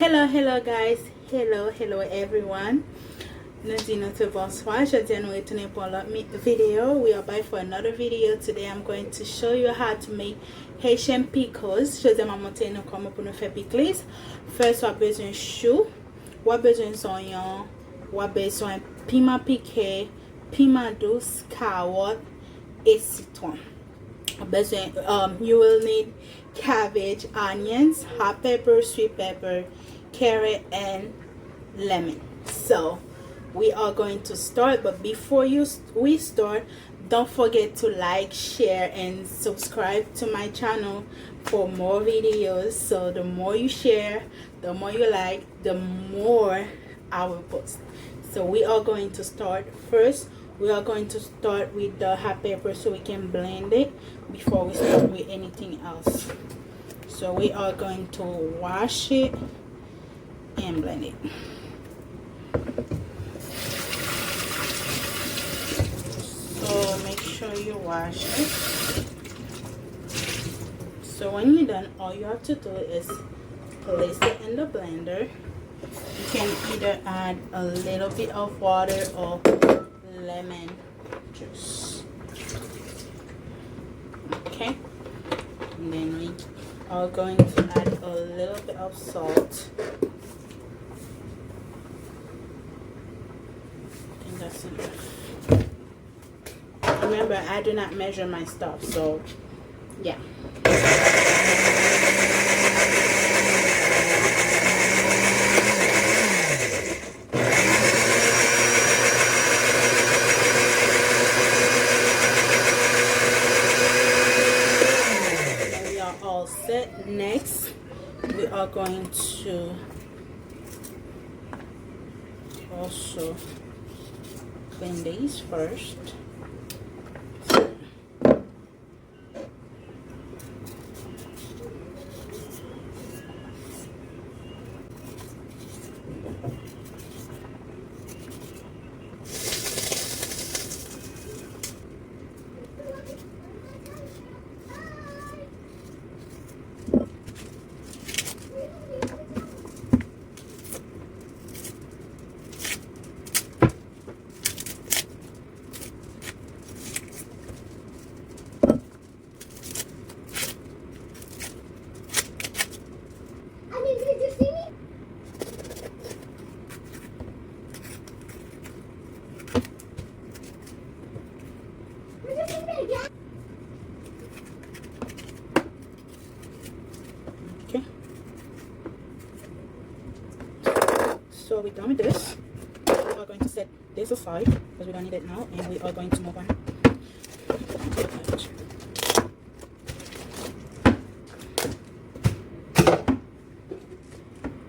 Hello guys, hello everyone. Nous disons notre bonsoir. Je viens nous retourner pour l'autre video. We are back for another video. Today I'm going to show you how to make Haitian Pikliz. Je vais vous montrer comment pour nous faire Pikliz. First, on a besoin de chou, on a besoin d'oignon, on a besoin de piment piqué, piment douce, carotte et citron. You will need cabbage, onions, hot pepper, sweet pepper, carrot, and lemon. So we are going to start, but before we start, don't forget to like, share, and subscribe to my channel for more videos. So the more you share, the more you like, the more I will post. So we are going to start. First, we are going to start with the hot pepper so we can blend it before we start with anything else. So we are going to wash it and blend it. So make sure you wash it. So when you're done, all you have to do is place it in the blender. You can either add a little bit of water or lemon juice. Okay, and then we are going to add a little bit of salt. I think that's enough. Remember, I do not measure my stuff, so yeah. Next, we are going to also blend these first. Okay, so we're done with this. We are going to set this aside because we don't need it now, and we are going to move on.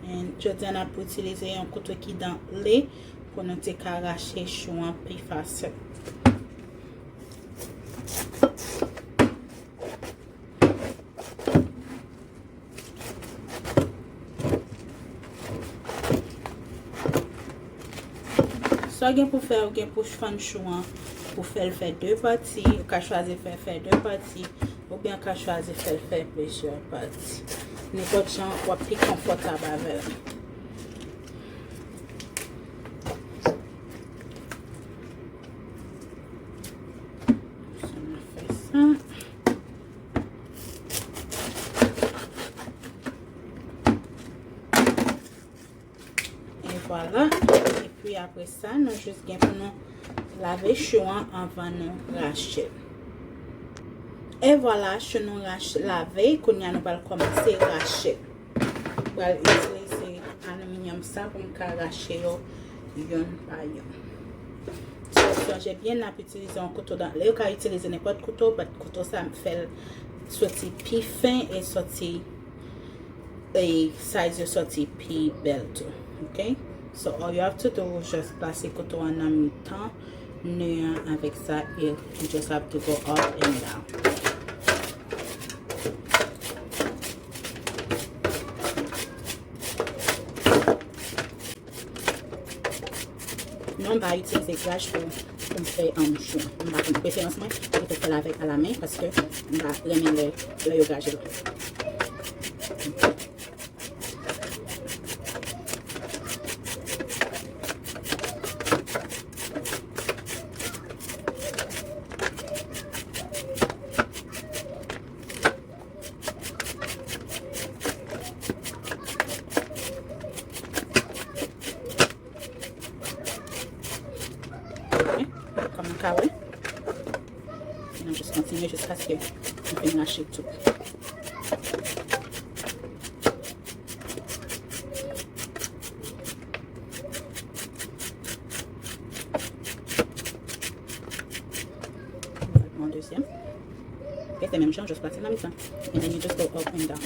And je dis à pour utiliser un couteau qui dans lait pour nous arracher chouan plus facile. So pour faire pour faire chouan pour faire deux parties, ou qu'à choisir faire deux parties, ou bien qu'à choisir faire plusieurs parties. N'importe gens ou plus confortable avec. Voilà, et puis après ça, nous juste pour nous laver chouan avant nous racher. Et voilà, je nous laver, qu'on y a nous va commencer à racher. On va utiliser aluminium ça pour nous racher yon par yon. So, j'ai bien utilisé un couteau dans le, on utiliser n'importe couteau, mais couteau ça me fait sortir plus fin et sortir et size sortir plus belle tout. Okay? So all you have to do is just placer couteau en mi-temps, avec ça, et you just have to go up and down. Non, on va utiliser gage pour faire un chou. On va préférence moi, je vais faire avec à la main parce que on va remettre le gage là. carré. Et on juste continuer jusqu'à ce que on finisse lâcher tout. Mon deuxième. Et c'est même chose, juste place la mi-temps. And then you just go up and down.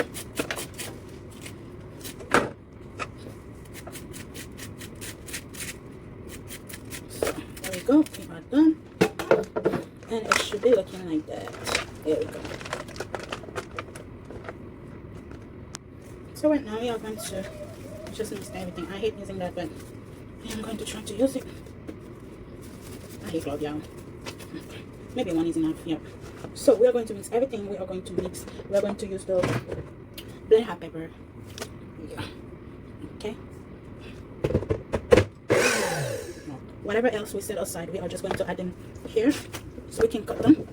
There we go, we are done. And it should be looking like that. There we go. So right now we are going to just mix everything. I hate using that, but I'm going to try to use it. I hate love, y'all. Maybe one is enough, yeah. So we are going to mix everything. We are going to mix. We are going to use the black hot pepper. Yeah. Okay. Whatever else we set aside, we are just going to add them here so we can cut them.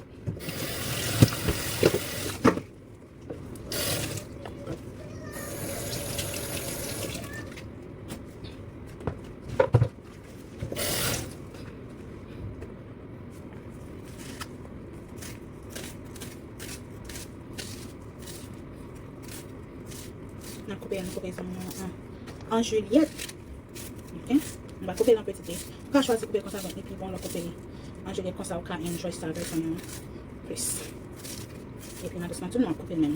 On couper ça en Juliette. Ok? On va couper en petit. On va choisir couper comme ça et puis on va couper en Juliette comme ça on peut enjoy ça avec plus. Et puis on va doucement tout le monde couper le même.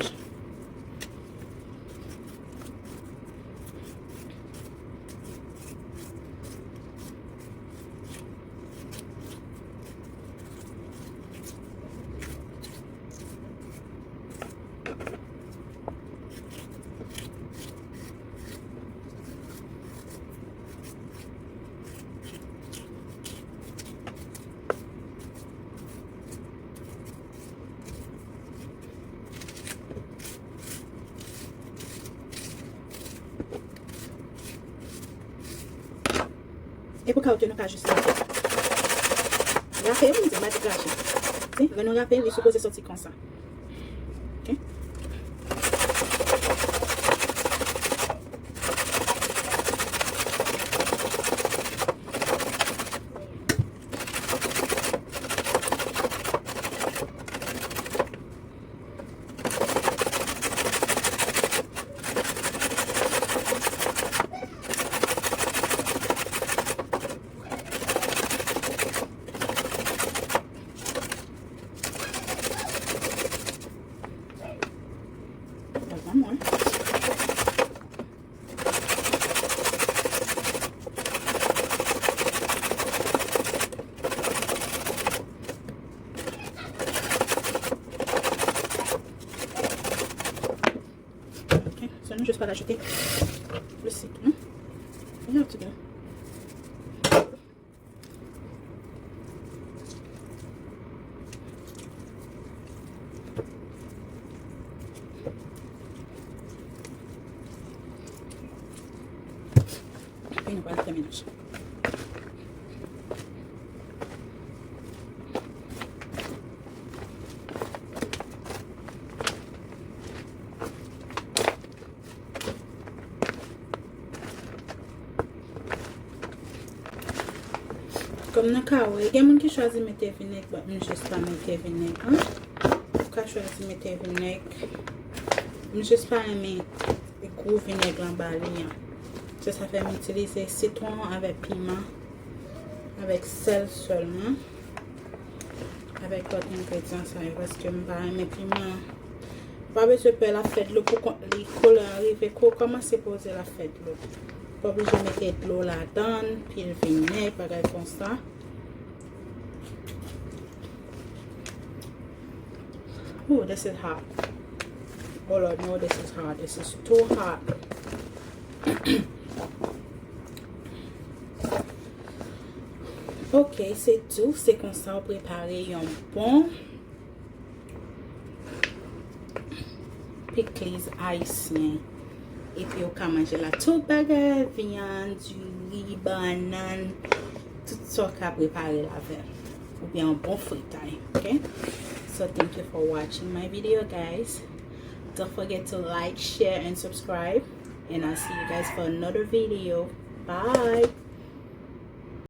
Et pour que nous juste râper, on dit pas de cracher. Si, nous râper, il est supposé sortir comme ça. OK? Juste pas l'ajouter le citron. Et un petit peu. Et nous voilà le mélange. Comme dans le cas où il y a des gens qui choisissent de mettre vinaigre, mais je ne sais pas mettre vinaigre. Quand je choisis de mettre vinaigre, je ne sais pas mettre des gros vinaigre en bas. Ça fait utiliser citron avec piment, avec sel seulement, avec d'autres ingrédients. Parce que je ne mets piment. Pas besoin de faire la fête pour les couleurs arriver. Comment c'est poser la fête? Pas obligé de mettre de l'eau là-dedans, puis le vinaigre, pareil comme ça. Oh, this is hot. Oh Lord, no, this is hot. This is too hot. Ok, c'est tout. C'est comme ça, on prépare un bon Pikliz haïtien. Et puis, on peut manger la toute bagarre, viande, du riz, banane, tout ça qu'on a préparé la veille. Ou bien un bon fritage, ok? So, thank you for watching my video, guys. Don't forget to like, share, and subscribe. And I'll see you guys for another video. Bye!